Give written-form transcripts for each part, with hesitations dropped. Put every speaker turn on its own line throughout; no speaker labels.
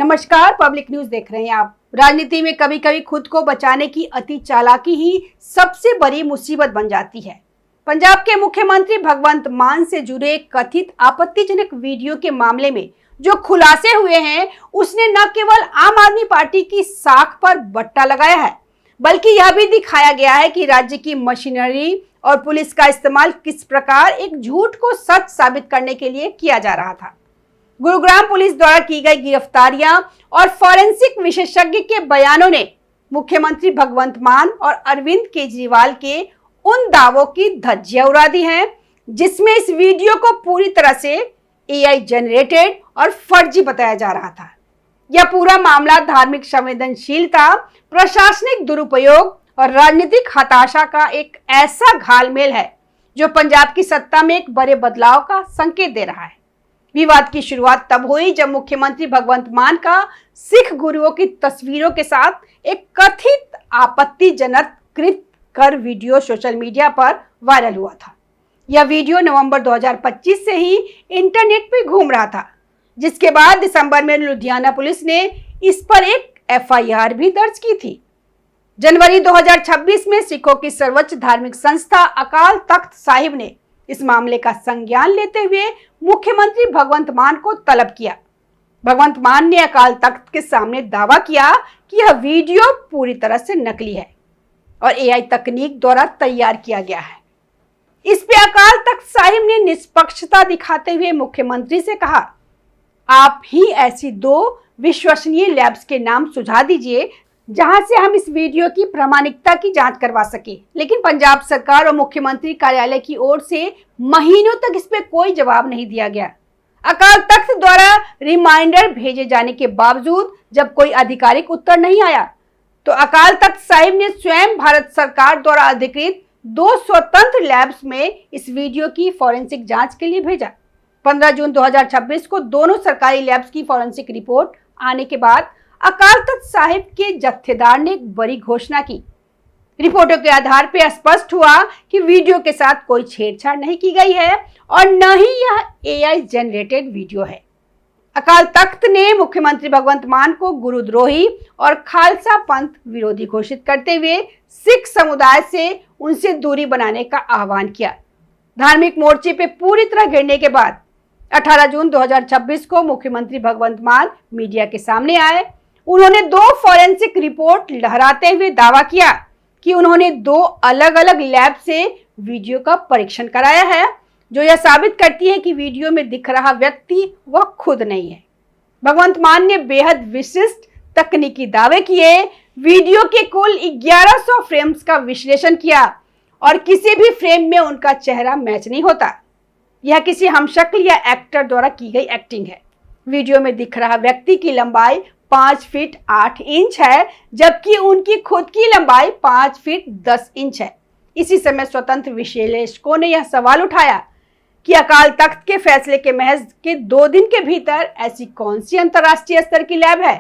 नमस्कार, public news देख रहे हैं आप। राजनीति में कभी कभी खुद को बचाने की अति चालाकी ही सबसे बड़ी मुसीबत बन जाती है। पंजाब के मुख्यमंत्री भगवंत मान से जुड़े कथित आपत्तिजनक वीडियो के मामले में जो खुलासे हुए हैं, उसने न केवल आम आदमी पार्टी की साख पर बट्टा लगाया है, बल्कि यह भी दिखाया गया है कि राज्य की मशीनरी और पुलिस का इस्तेमाल किस प्रकार एक झूठ को सच साबित करने के लिए किया जा रहा था। गुरुग्राम पुलिस द्वारा की गई गिरफ्तारियां और फॉरेंसिक विशेषज्ञ के बयानों ने मुख्यमंत्री भगवंत मान और अरविंद केजरीवाल के उन दावों की धज्जियां उड़ा दी हैं, जिसमें इस वीडियो को पूरी तरह से एआई जनरेटेड और फर्जी बताया जा रहा था। यह पूरा मामला धार्मिक संवेदनशीलता, प्रशासनिक दुरुपयोग और राजनीतिक हताशा का एक ऐसा घालमेल है जो पंजाब की सत्ता में एक बड़े बदलाव का संकेत दे रहा है। विवाद की शुरुआत तब हुई जब मुख्यमंत्री भगवंत मान का सिख गुरुओं की तस्वीरों के साथ एक कथित आपत्तिजनक कृत कर वीडियो सोशल मीडिया पर वायरल हुआ था। यह वीडियो नवंबर 2025 से ही इंटरनेट पे घूम रहा था, जिसके बाद दिसंबर में लुधियाना पुलिस ने इस पर एक एफआईआर भी दर्ज की थी। जनवरी 2026 में सिखों की सर्वोच्च धार्मिक संस्था अकाल तख्त साहिब ने इस मामले का संज्ञान लेते हुए मुख्यमंत्री भगवंत मान को तलब किया। भगवंत मान ने अकाल तख्त के सामने दावा किया कि यह वीडियो पूरी तरह से नकली है और एआई तकनीक द्वारा तैयार किया गया है। इस पे अकाल तख्त साहिब ने निष्पक्षता दिखाते हुए मुख्यमंत्री से कहा, आप ही ऐसी 2 विश्वसनीय लैब्स के नाम सुझा दीजिए जहां से हम इस वीडियो की प्रामाणिकता की जांच करवा सके। लेकिन पंजाब सरकार और मुख्यमंत्री कार्यालय की ओर से महीनों तक इस पे कोई जवाब नहीं दिया गया। अकाल तख्त द्वारा रिमाइंडर भेजे जाने के बावजूद जब कोई आधिकारिक उत्तर नहीं आया, तो अकाल तख्त साहिब ने स्वयं भारत सरकार द्वारा अधिकृत 2 स्वतंत्र लैब्स में इस वीडियो की फॉरेंसिक जांच के लिए भेजा। 15 जून 2026 को दोनों सरकारी लैब्स की फॉरेंसिक रिपोर्ट आने के बाद अकाल तख्त साहिब के जत्थेदार ने एक बड़ी घोषणा की। रिपोर्टों के आधार पर स्पष्ट हुआ कि वीडियो के साथ कोई छेड़छाड़ नहीं की गई है और न ही यह एआई जनरेटेड वीडियो है। अकाल तख्त ने मुख्यमंत्री भगवंत मान को गुरुद्रोही और खालसा पंथ विरोधी घोषित करते हुए सिख समुदाय से उनसे दूरी बनाने का आह्वान किया। धार्मिक मोर्चे पे पूरी तरह घिरने के बाद 18 जून 2026 को मुख्यमंत्री भगवंत मान मीडिया के सामने आए। उन्होंने 2 फॉरेंसिक रिपोर्ट लहराते हुए दावा किया कि उन्होंने 2 अलग अलग लैब से वीडियो का परीक्षण कराया है, जो यह साबित करती है कि वीडियो में दिख रहा व्यक्ति वह खुद नहीं है। भगवंत मान ने बेहद विशिष्ट तकनीकी दावे किए, वीडियो के कुल 1100 फ्रेम्स का विश्लेषण किया और किसी भी फ्रेम में उनका चेहरा मैच नहीं होता। यह किसी हमशक्ल या एक्टर द्वारा की गई एक्टिंग है। वीडियो में दिख रहा व्यक्ति की लंबाई 5 फीट 8 इंच है, जबकि उनकी खुद की लंबाई 5 फीट 10 इंच है। इसी समय स्वतंत्र विश्लेषकों ने यह सवाल उठाया कि अकाल तख्त के फैसले के महज के 2 दिन के भीतर ऐसी कौन सी अंतर्राष्ट्रीय स्तर की लैब है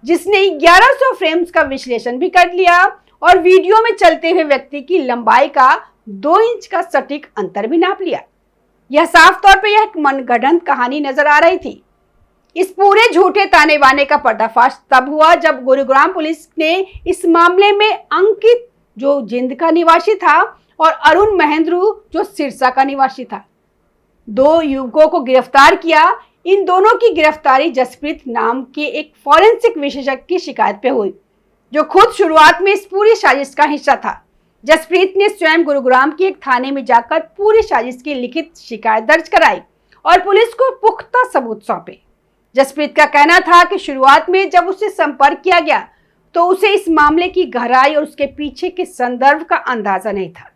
जिसने 1100 फ्रेम्स का विश्लेषण भी कर लिया और वीडियो में चलते हुए व्यक्ति की लंबाई का 2 इंच का सटीक अंतर भी नाप लिया। यह साफ तौर पर यह एक मनगढ़ंत कहानी नजर आ रही थी। इस पूरे झूठे ताने बाने का पर्दाफाश तब हुआ जब गुरुग्राम पुलिस ने इस मामले में अंकित, जो जिंद का निवासी था, और अरुण महेंद्रू, जो सिरसा का निवासी था, 2 युवकों को गिरफ्तार किया। इन दोनों की गिरफ्तारी जसप्रीत नाम के एक फॉरेंसिक विशेषज्ञ की शिकायत पे हुई, जो खुद शुरुआत में इस पूरी साजिश का हिस्सा था। जसप्रीत ने स्वयं गुरुग्राम के एक थाने में जाकर पूरी साजिश की लिखित शिकायत दर्ज कराई और पुलिस को पुख्ता सबूत सौंपे। जसप्रीत का कहना था कि शुरुआत में जब उससे संपर्क किया गया तो उसे इस मामले की गहराई और उसके पीछे के संदर्भ का अंदाजा नहीं था,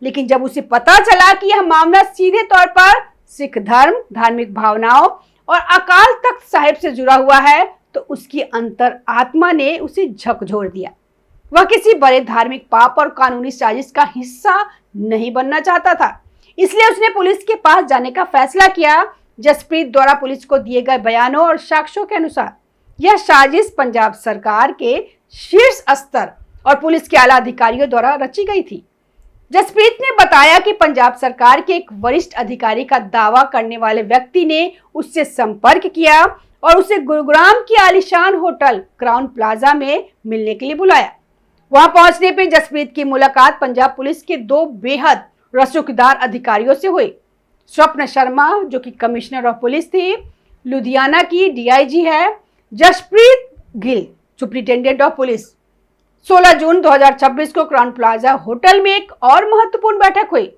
लेकिन जब उसे पता चला कि यह मामला सीधे तौर पर सिख धर्म, धार्मिक भावनाओं और अकाल तख्त साहिब से जुड़ा हुआ है, तो उसकी अंतर आत्मा ने उसे झकझोर दिया। वह किसी बड़े धार्मिक पाप और कानूनी साजिश का हिस्सा नहीं बनना चाहता था, इसलिए उसने पुलिस के पास जाने का फैसला किया। जसप्रीत द्वारा पुलिस को दिए गए बयानों और साक्ष्यों के अनुसार यह साजिश पंजाब सरकार के शीर्ष स्तर और पुलिस के आला अधिकारियों द्वारा रची गई थी। जसप्रीत ने बताया कि पंजाब सरकार के एक वरिष्ठ अधिकारी का दावा करने वाले व्यक्ति ने उससे संपर्क किया और उसे गुरुग्राम की आलीशान होटल क्राउन प्लाजा में मिलने के लिए बुलाया। वहां पहुंचने पर जसप्रीत की मुलाकात पंजाब पुलिस के दो बेहद रसूखदार अधिकारियों से हुई। स्वप्न शर्मा जो कि कमिश्नर ऑफ पुलिस थी, लुधियाना की डीआईजी है, Jaspreet Gill superintendent of police. 16 जून 2026 को क्राउन प्लाजा होटल में एक और महत्वपूर्ण बैठक हुई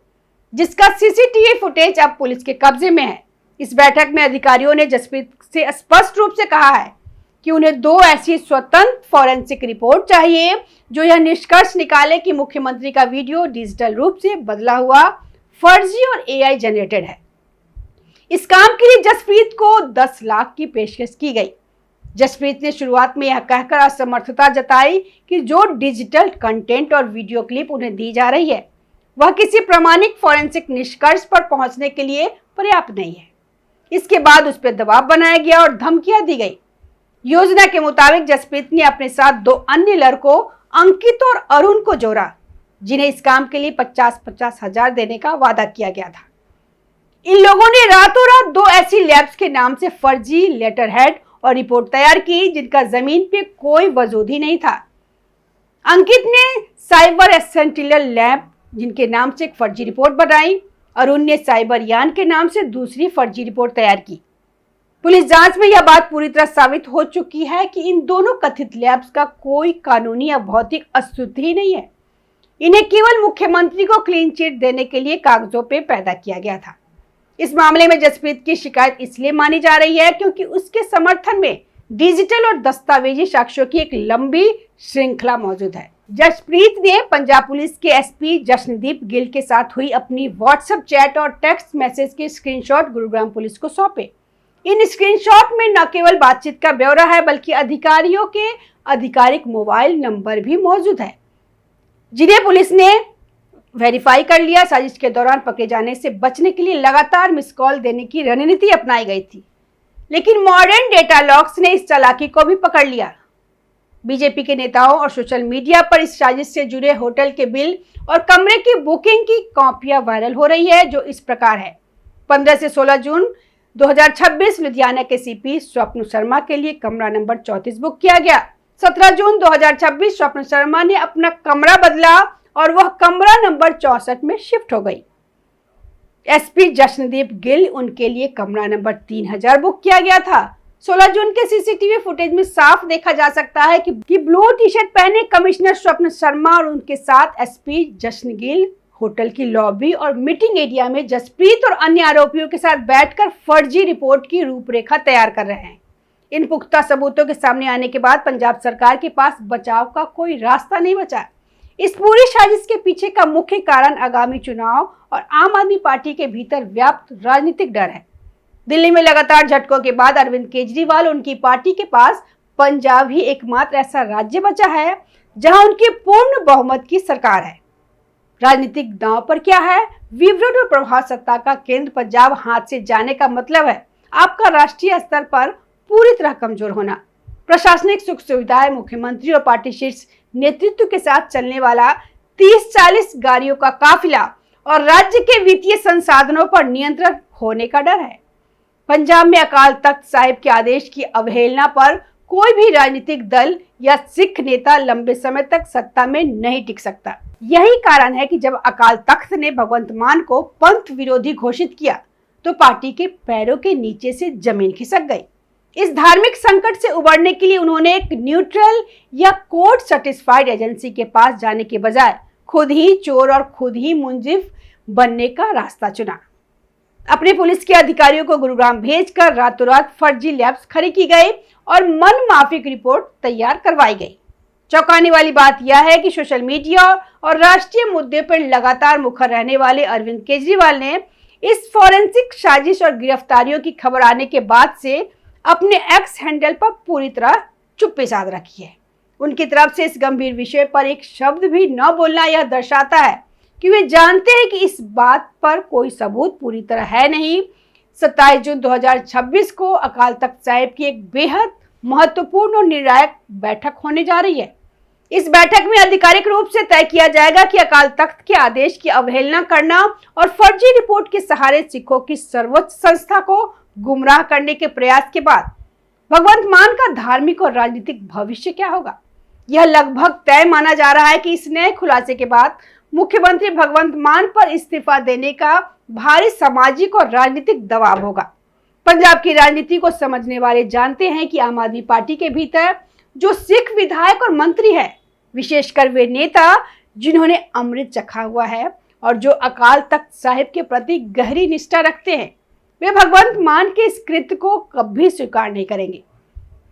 जिसका सीसीटीवी फुटेज अब पुलिस के कब्जे में है। इस बैठक में अधिकारियों ने जसप्रीत से स्पष्ट रूप से कहा है कि उन्हें दो ऐसी स्वतंत्र फॉरेंसिक रिपोर्ट चाहिए जो यह निष्कर्ष निकाले कि मुख्यमंत्री का वीडियो डिजिटल रूप से बदला हुआ, फर्जी और एआई जनरेटेड है। इस काम के लिए जसप्रीत को 10 लाख की पेशकश की गई। जसप्रीत ने शुरुआत में यह कहकर असमर्थता जताई कि जो डिजिटल कंटेंट और वीडियो क्लिप उन्हें दी जा रही है वह किसी प्रामाणिक फॉरेंसिक निष्कर्ष पर पहुंचने के लिए पर्याप्त नहीं है। इसके बाद उस पर दबाव बनाया गया और धमकियां दी गई। योजना के मुताबिक जसप्रीत ने अपने साथ 2 अन्य लड़कों अंकित और अरुण को जोड़ा जिन्हें इस काम के लिए 50-50 हजार देने का वादा किया गया था। इन लोगों ने रातों रात 2 ऐसी लैब्स के नाम से फर्जी लेटर हेड और रिपोर्ट तैयार की जिनका जमीन पे कोई वजूद ही नहीं था। अंकित ने साइबर एसेंटिनल लैब जिनके नाम से एक फर्जी रिपोर्ट बनाई। अरुण ने साइबर यान के नाम से दूसरी फर्जी रिपोर्ट तैयार की। पुलिस जांच में यह बात पूरी तरह साबित हो चुकी है कि इन दोनों कथित लैब्स का कोई कानूनी या भौतिक अस्तित्व ही नहीं है। इन्हें केवल मुख्यमंत्री को क्लीन चिट देने के लिए कागजों पे पैदा किया गया था। इस मामले में जसप्रीत की शिकायत इसलिए मानी जा रही है क्योंकि उसके समर्थन में डिजिटल और दस्तावेजी साक्ष्यों की एक लंबी श्रृंखला मौजूद है। जसप्रीत ने पंजाब पुलिस के एसपी जशनदीप गिल के साथ हुई अपनी व्हाट्सएप चैट और टेक्स्ट मैसेज के स्क्रीनशॉट गुरुग्राम पुलिस को सौंपे। इन स्क्रीनशॉट में न केवल बातचीत का ब्यौरा है बल्कि अधिकारियों के आधिकारिक मोबाइल नंबर भी मौजूद है जिन्हें पुलिस ने वेरीफाई कर लिया। साजिश के दौरान पकड़े जाने से बचने के लिए लगातार मिस कॉल देने की रणनीति अपनाई गई थी, लेकिन मॉडर्न डेटा लॉक्स ने इस चालाकी को भी पकड़ लिया। बीजेपी के नेताओं और सोशल मीडिया पर इस साजिश से जुड़े होटल के बिल और कमरे की बुकिंग की कॉपियां वायरल हो रही है जो इस प्रकार है। 15 से 16 जून 2026 लुधियाना के सीपी स्वप्न शर्मा के लिए कमरा नंबर 34 बुक किया गया। 17 जून 2026 स्वप्न शर्मा ने अपना कमरा बदला और वह कमरा नंबर 64 में शिफ्ट हो गई। एसपी जशनदीप गिल उनके लिए कमरा नंबर 3000 बुक किया गया था। 16 जून के सीसीटीवी फुटेज में साफ देखा जा सकता है कि ब्लू टी शर्ट पहने कमिश्नर स्वप्न शर्मा और उनके साथ एसपी जशन गिल होटल की लॉबी और मीटिंग एरिया में जसप्रीत और अन्य आरोपियों के साथ बैठकर फर्जी रिपोर्ट की रूपरेखा तैयार कर रहे हैं। इन पुख्ता सबूतों के सामने आने के बाद पंजाब सरकार के पास बचाव का कोई रास्ता नहीं बचा। इस पूरी साजिश के पीछे का मुख्य कारण आगामी चुनाव और आम आदमी पार्टी के भीतर व्याप्त राजनीतिक डर है। दिल्ली में लगातार झटकों के बाद अरविंद केजरीवाल उनकी पार्टी के पास पंजाब ही एकमात्र ऐसा राज्य बचा है जहां उनकी पूर्ण बहुमत की सरकार है। राजनीतिक दांव पर क्या है? विवरण और प्रभाव सत्ता का केंद्र पंजाब हाथ से जाने का मतलब है आपका राष्ट्रीय स्तर पर पूरी तरह कमजोर होना। प्रशासनिक सुख सुविधाएं मुख्यमंत्री और पार्टी शीर्ष नेतृत्व के साथ चलने वाला 30-40 गाड़ियों का काफिला और राज्य के वित्तीय संसाधनों पर नियंत्रण होने का डर है। पंजाब में अकाल तख्त साहिब के आदेश की अवहेलना पर कोई भी राजनीतिक दल या सिख नेता लंबे समय तक सत्ता में नहीं टिक सकता। यही कारण है कि जब अकाल तख्त ने भगवंत मान को पंथ विरोधी घोषित किया तो पार्टी के पैरों के नीचे से जमीन खिसक गई। इस धार्मिक संकट से उबरने के लिए उन्होंने एक न्यूट्रल या कोर्ट सर्टिफाइड एजेंसी के पास जाने के बजाय खुद ही चोर और खुद ही मुंजिफ बनने का रास्ता चुना। अपने पुलिस के अधिकारियों को गुरुग्राम भेजकर रातों रात फर्जी लैब्स खड़ी की गई और मन माफिक रिपोर्ट तैयार करवाई गई। चौंकाने वाली बात यह है कि सोशल मीडिया और राष्ट्रीय मुद्दे पर लगातार मुखर रहने वाले अरविंद केजरीवाल ने इस फॉरेंसिक साजिश और गिरफ्तारियों की खबर आने के बाद से अपने एक्स हैंडल पर पूरी तरह चुप्पी साध रखी है। उनकी तरफ से इस गंभीर विषय पर एक शब्द भी न बोलना यह दर्शाता है कि वे जानते हैं कि इस बात पर कोई सबूत पूरी तरह है नहीं। 27 जून 2026 को अकाल तख्त साहिब की एक बेहद महत्वपूर्ण और निर्णायक बैठक होने जा रही है। इस बैठक में आधिकारिक रूप से तय किया जाएगा कि अकाल तख्त के आदेश की अवहेलना करना और फर्जी रिपोर्ट के सहारे सिखों की सर्वोच्च संस्था को गुमराह करने के प्रयास के बाद भगवंत मान का धार्मिक और राजनीतिक भविष्य क्या होगा? यह लगभग तय माना जा रहा है कि इस नए खुलासे के बाद मुख्यमंत्री भगवंत मान पर इस्तीफा देने का भारी सामाजिक और राजनीतिक दबाव होगा। पंजाब की राजनीति को समझने वाले जानते हैं कि आम आदमी पार्टी के भीतर जो सिख विधायक और मंत्री है, विशेषकर वे नेता जिन्होंने अमृत चखा हुआ है और जो अकाल तख्त साहिब के प्रति गहरी निष्ठा रखते हैं, वे भगवंत मान के इस कृत्य को कभी स्वीकार नहीं करेंगे।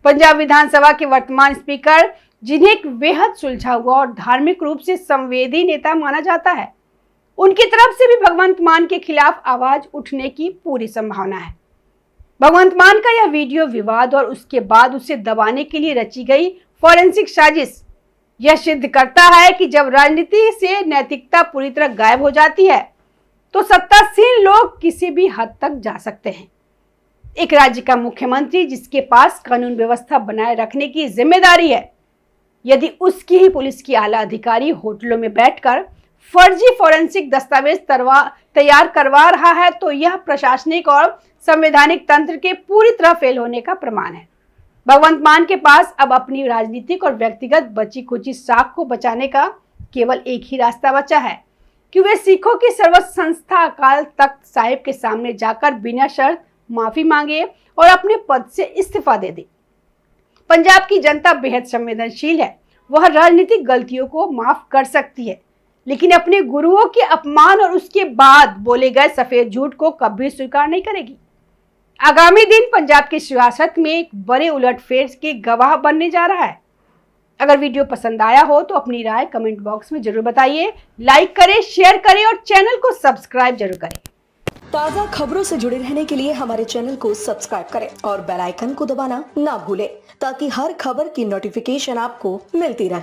पंजाब विधानसभा के वर्तमान स्पीकर, जिन्हें एक बेहद सुलझा हुआ और धार्मिक रूप से संवेदी नेता माना जाता है, उनकी तरफ से भी भगवंत मान के खिलाफ आवाज उठने की पूरी संभावना है। भगवंत मान का यह वीडियो विवाद और उसके बाद उसे दबाने के लिए रची गई फॉरेंसिक साजिश यह सिद्ध करता है कि जब राजनीति से नैतिकता पूरी तरह गायब हो जाती है तो सत्तासीन लोग किसी भी हद तक जा सकते हैं। एक राज्य का मुख्यमंत्री जिसके पास कानून व्यवस्था बनाए रखने की जिम्मेदारी है, यदि उसकी ही पुलिस की आला अधिकारी होटलों में बैठकर फर्जी फॉरेंसिक दस्तावेज तैयार करवा रहा है तो यह प्रशासनिक और संवैधानिक तंत्र के पूरी तरह फेल होने का प्रमाण है। भगवंत मान के पास अब अपनी राजनीतिक और व्यक्तिगत बची खुची साख को बचाने का केवल एक ही रास्ता बचा है कि वे सिखों की सर्वोच्च संस्था अकाल तख्त साहिब के सामने जाकर बिना शर्त माफी मांगे और अपने पद से इस्तीफा दे दे। पंजाब की जनता बेहद संवेदनशील है, वह राजनीतिक गलतियों को माफ कर सकती है, लेकिन अपने गुरुओं के अपमान और उसके बाद बोले गए सफेद झूठ को कभी स्वीकार नहीं करेगी। आगामी दिन पंजाब की सियासत में एक बड़े उलटफेर के गवाह बनने जा रहा है। अगर वीडियो पसंद आया हो तो अपनी राय कमेंट बॉक्स में जरूर बताइए, लाइक करें, शेयर करें और चैनल को सब्सक्राइब जरूर करें।
ताज़ा खबरों से जुड़े रहने के लिए हमारे चैनल को सब्सक्राइब करें और बेल आइकन को दबाना ना भूलें ताकि हर खबर की नोटिफिकेशन आपको मिलती रहे।